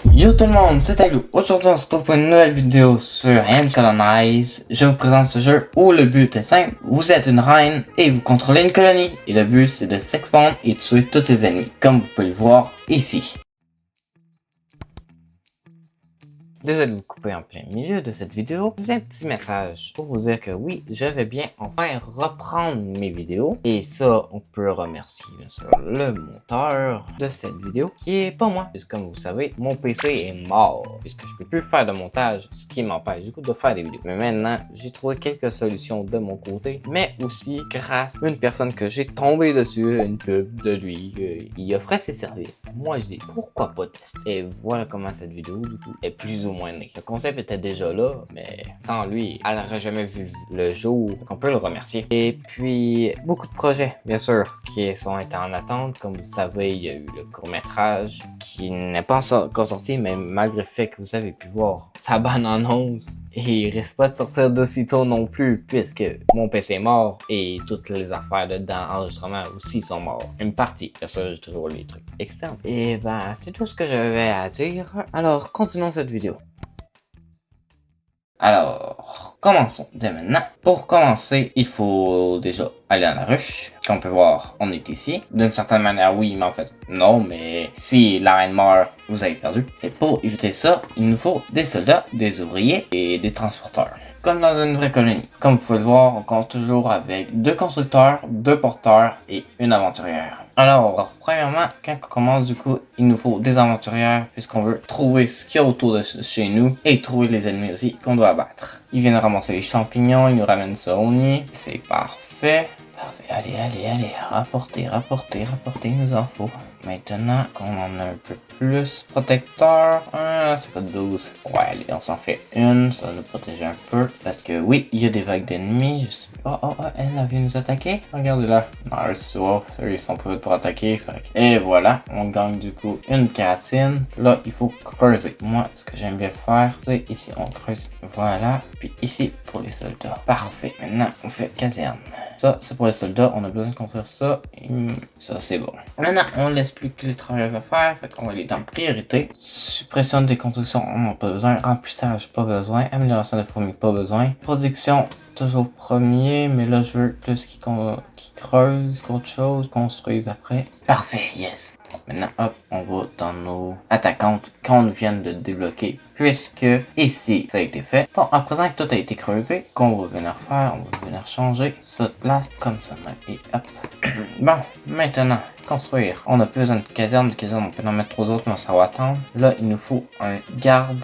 Yo tout le monde, c'est Taglou. Aujourd'hui on se retrouve pour une nouvelle vidéo sur Hand Colonize. Je vous présente ce jeu où le but est simple. Vous êtes une reine et vous contrôlez une colonie. Et le but c'est de s'expandre et de tuer tous ses ennemis, comme vous pouvez le voir ici. Désolé de vous couper en plein milieu de cette vidéo. C'est un petit message pour vous dire que oui, je vais bien enfin reprendre mes vidéos. Et ça, on peut remercier bien sûr le monteur de cette vidéo qui est pas moi. Puisque comme vous savez, mon PC est mort. Puisque je peux plus faire de montage, ce qui m'empêche du coup de faire des vidéos. Mais maintenant, j'ai trouvé quelques solutions de mon côté. Mais aussi grâce à une personne que j'ai tombé dessus, une pub de lui. Il offrait ses services. Moi, je dis pourquoi pas tester. Et voilà comment cette vidéo du coup est plus ou moins né. Le concept était déjà là, mais sans lui, elle n'aurait jamais vu le jour. Donc on peut le remercier. Et puis, beaucoup de projets, bien sûr, qui sont été en attente. Comme vous savez, il y a eu le court-métrage qui n'est pas encore sorti, mais malgré le fait que vous avez pu voir sa bande-annonce, et il risque pas de sortir d'aussitôt non plus, puisque mon PC est mort et toutes les affaires dedans, enregistrement aussi sont morts. Une partie, bien sûr, j'ai toujours les trucs externes. Et ben, c'est tout ce que j'avais à dire. Alors, continuons cette vidéo. Alors, commençons dès maintenant. Pour commencer, il faut déjà aller à la ruche. Comme on peut voir, on est ici. D'une certaine manière, oui, mais en fait, non. Mais si la reine meurt, vous avez perdu. Et pour éviter ça, il nous faut des soldats, des ouvriers et des transporteurs. Comme dans une vraie colonie. Comme vous pouvez le voir, on compte toujours avec 2 constructeurs, 2 porteurs et une aventurière. Alors, premièrement, quand on commence du coup, il nous faut des aventurières puisqu'on veut trouver ce qu'il y a autour de chez nous et trouver les ennemis aussi qu'on doit abattre. Ils viennent ramasser les champignons, ils nous ramènent ça au nid. C'est parfait. Parfait, allez, rapportez nos infos. Maintenant qu'on en a un peu plus, protecteur, c'est pas 12. Ouais, allez, on s'en fait une, ça va nous protéger un peu. Parce que oui, il y a des vagues d'ennemis. Je sais pas. Oh, elle vient nous attaquer. Regardez-là. Nice, wow, ils sont prêts pour attaquer. Et voilà, on gagne du coup une kératine. Là, il faut creuser. Moi, ce que j'aime bien faire, c'est ici, on creuse. Voilà. Puis ici, pour les soldats. Parfait. Maintenant, on fait caserne. Ça, c'est pour les soldats. On a besoin de construire ça. Ça, c'est bon. Maintenant, on laisse plus que les travailleurs à faire. Fait qu'on va les dans priorité. Suppression des constructions, on n'a pas besoin. Remplissage, pas besoin. Amélioration des fourmis, pas besoin. Production, toujours premier. Mais là, je veux plus qui creuse qu'autre chose. Construise après. Parfait, yes. Maintenant, hop, on va dans nos attaquantes qu'on vient de débloquer. Puisque ici, ça a été fait. Bon, à présent que tout a été creusé, qu'on va venir faire, on va venir changer ça de place comme ça. Et hop. Bon, maintenant, construire. On n'a plus besoin de caserne. On peut en mettre 3 autres, mais ça va attendre. Là, il nous faut un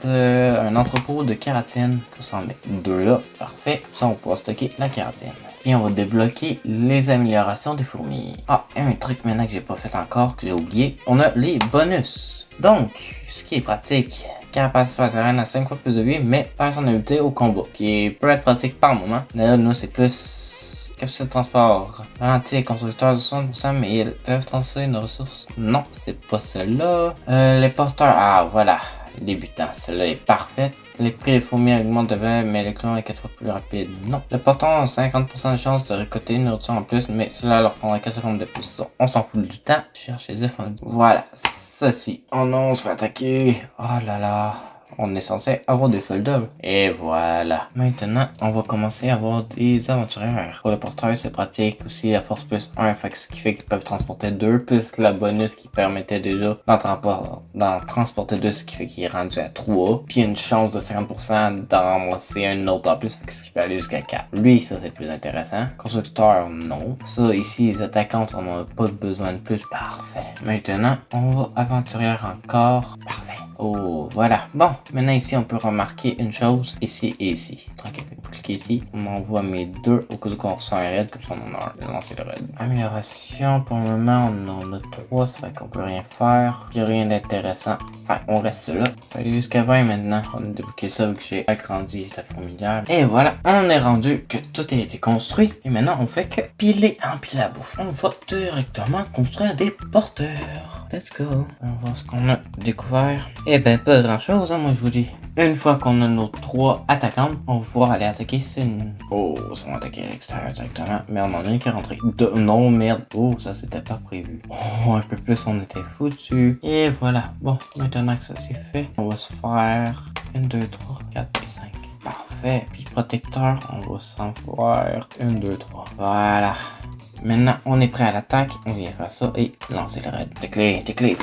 un entrepôt de kératine. On s'en met 2 là. Parfait. Ça, on pourra stocker la kératine. Et on va débloquer les améliorations des fourmis. Ah, un truc maintenant que j'ai pas fait encore, que j'ai oublié. On a les bonus. Donc, ce qui est pratique. Capacité à 5 fois plus de vie, mais personnalité au combat. Qui peut être pratique par moment. Mais là, nous, c'est plus capacité de transport. Ralentir les constructeurs de 60%, mais ils peuvent transférer nos ressources. Non, c'est pas celle-là. Les porteurs, ah voilà. Les butants, celle-là est parfaite. Les prix des fourmis augmentent de 20, mais le clone est 4 fois plus rapide. Non. Le porteur a 50% de chance de récolter une nourriture en plus, mais cela leur prendra 4 secondes de plus. On s'en fout du temps. Cherchez les œufs. Voilà, ceci. Oh non, on se fait attaquer. Oh là là. On est censé avoir des soldats. Et voilà. Maintenant, on va commencer à avoir des aventurières. Pour le porteur, c'est pratique aussi à force plus 1. Ce qui fait qu'ils peuvent transporter 2. Plus la bonus qui permettait déjà d'en transporter 2. Ce qui fait qu'il est rendu à 3. Puis une chance de 50% d'en ramasser un autre en plus. Ce qui peut aller jusqu'à 4. Lui, ça c'est le plus intéressant. Constructeur, non. Ça ici, les attaquantes, on n'a pas besoin de plus. Parfait. Maintenant, on va aventurière encore. Parfait. Oh, voilà. Bon, maintenant ici, on peut remarquer une chose, ici et ici. Tranquille, vous cliquez ici, on envoie mes 2 au cas où on reçoit un raid, comme ça on en a un, lancer le raid. Amélioration, pour le moment, on en a 3, ça fait qu'on peut rien faire. Il n'y a rien d'intéressant. Enfin, on reste là. On va aller jusqu'à 20 maintenant. On a débloqué ça vu que j'ai agrandi la fourmilière. Et voilà, on est rendu que tout a été construit. Et maintenant, on fait que piler en pile à bouffe. On va directement construire des porteurs. Let's go. On va voir ce qu'on a découvert. Eh ben, pas grand chose, hein, moi je vous dis. une fois qu'on a nos 3 attaquants, on va pouvoir aller attaquer. Oh, ils vont attaquer à l'extérieur directement. Mais on en a une qui est rentrée. Non, merde. Oh, ça c'était pas prévu. Oh, un peu plus, on était foutu. Et voilà. Bon, maintenant que ça c'est fait, on va se faire 1, 2, 3, 4, 5. Parfait. Puis protecteur, on va s'en faire 1, 2, 3. Voilà. Maintenant, on est prêt à l'attaque. On vient faire ça et lancer le raid. T'es clé.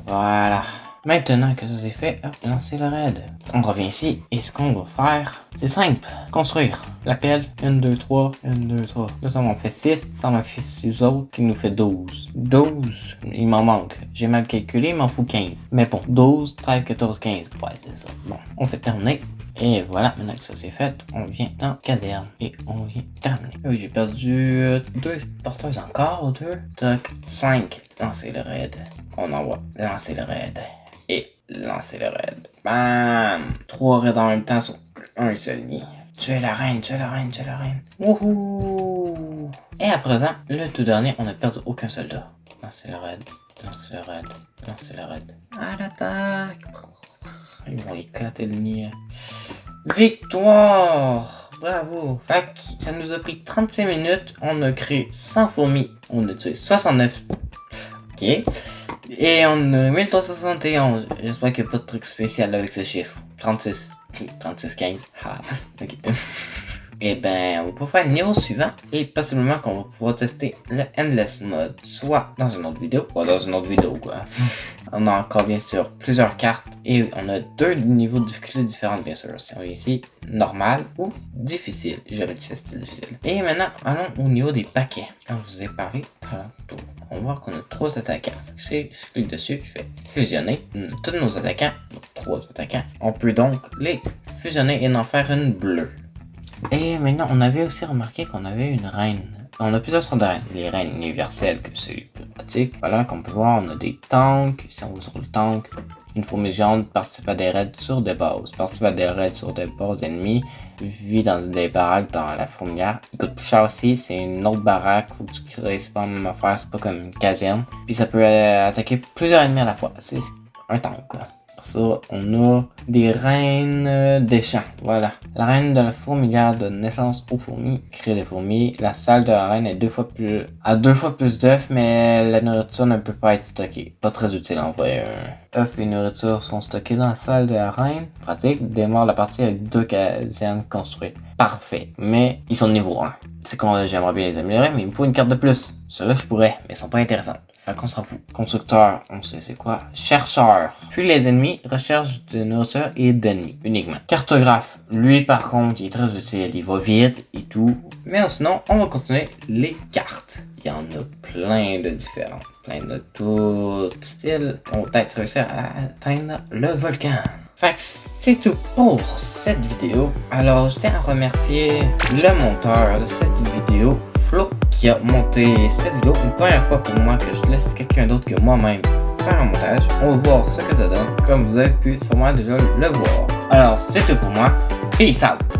Voilà. Maintenant que ça c'est fait, hop, lancer le raid. On revient ici et ce qu'on va faire, c'est simple. Construire. La pelle, 1, 2, 3, 1, 2, 3. Là, ça m'en fait 6. Ça m'en fait 6 autres qui nous fait 12. 12, il m'en manque. J'ai mal calculé, il m'en faut 15. Mais bon, 12, 13, 14, 15. Ouais, c'est ça. Bon, on fait terminer. Et voilà, maintenant que ça c'est fait, on vient dans caserne et on vient terminer. Oui, j'ai perdu 2 porteuses encore, 2. Tac, 5. Lancer le raid. On envoie. Lancer le raid. Et lancer le raid. Bam! 3 raids en même temps sur un seul nid. Tuer la reine. Wouhou! Et à présent, le tout dernier, on n'a perdu aucun soldat. Lancer le raid. À l'attaque! Ils vont éclater le nid. Victoire! Bravo! Fait que ça nous a pris 36 minutes. On a créé 100 fourmis. On a tué 69. Ok. Et on a 1371. J'espère qu'il n'y a pas de truc spécial avec ce chiffre. 36. 36-15. Ah, ok. Et ben, on va pouvoir faire le niveau suivant. Et possiblement qu'on va pouvoir tester le Endless Mode. Soit dans une autre vidéo. Pas dans une autre vidéo, quoi. On a encore bien sûr plusieurs cartes. Et on a 2 niveaux de difficulté différents, bien sûr. Si on est ici, normal ou difficile. J'avais dit que c'était difficile. Et maintenant, allons au niveau des paquets. Comme je vous ai parlé tantôt. On va voir qu'on a 3 attaquants. Je clique dessus, je fais fusionner. Tous nos attaquants, 3 attaquants. On peut donc les fusionner et en faire une bleue. Et maintenant, on avait aussi remarqué qu'on avait une reine. On a plusieurs sortes de reines. Les reines universelles, que c'est plus pratique. Voilà, comme on peut voir, on a des tanks. Si on va sur le tank, une fourmi jaune participe à des raids sur des bases. Participe à des raids sur des bases ennemies. Vit dans des baraques dans la fourmilière. Il coûte plus cher aussi. C'est une autre baraque. Faut que tu crées. C'est pas la même affaire. C'est pas comme une caserne. Puis ça peut attaquer plusieurs ennemis à la fois. C'est un tank, quoi. Pour ça, on a des reines des champs. Voilà. La reine de la fourmilière donne naissance aux fourmis, crée des fourmis. La salle de la reine est 2 fois plus d'œufs, mais la nourriture ne peut pas être stockée. Pas très utile en vrai. Œufs et nourriture sont stockés dans la salle de la reine. Pratique. Démarre la partie avec 2 casernes construites. Parfait. Mais ils sont de niveau 1. C'est qu'on j'aimerais bien les améliorer, mais il me faut une carte de plus. Ceux-là, je pourrais, mais ils sont pas intéressants. Fait qu'on s'en fout. Constructeur, on sait c'est quoi. Chercheur. Fuit les ennemis, recherche de nourriture et d'ennemis uniquement. Cartographe. Lui, par contre, il est très utile. Il va vite et tout. Mais sinon, on va continuer les cartes. Il y en a plein de différentes. Plein de tout style. On va peut-être réussir à atteindre le volcan. Fait que c'est tout pour cette vidéo. Alors, je tiens à remercier le monteur de cette vidéo, Flo, qui a monté cette vidéo une première fois pour moi, que je laisse quelqu'un d'autre que moi-même faire un montage. On va voir ce que ça donne, comme vous avez pu sûrement déjà le voir. Alors, c'est tout pour moi. Peace out!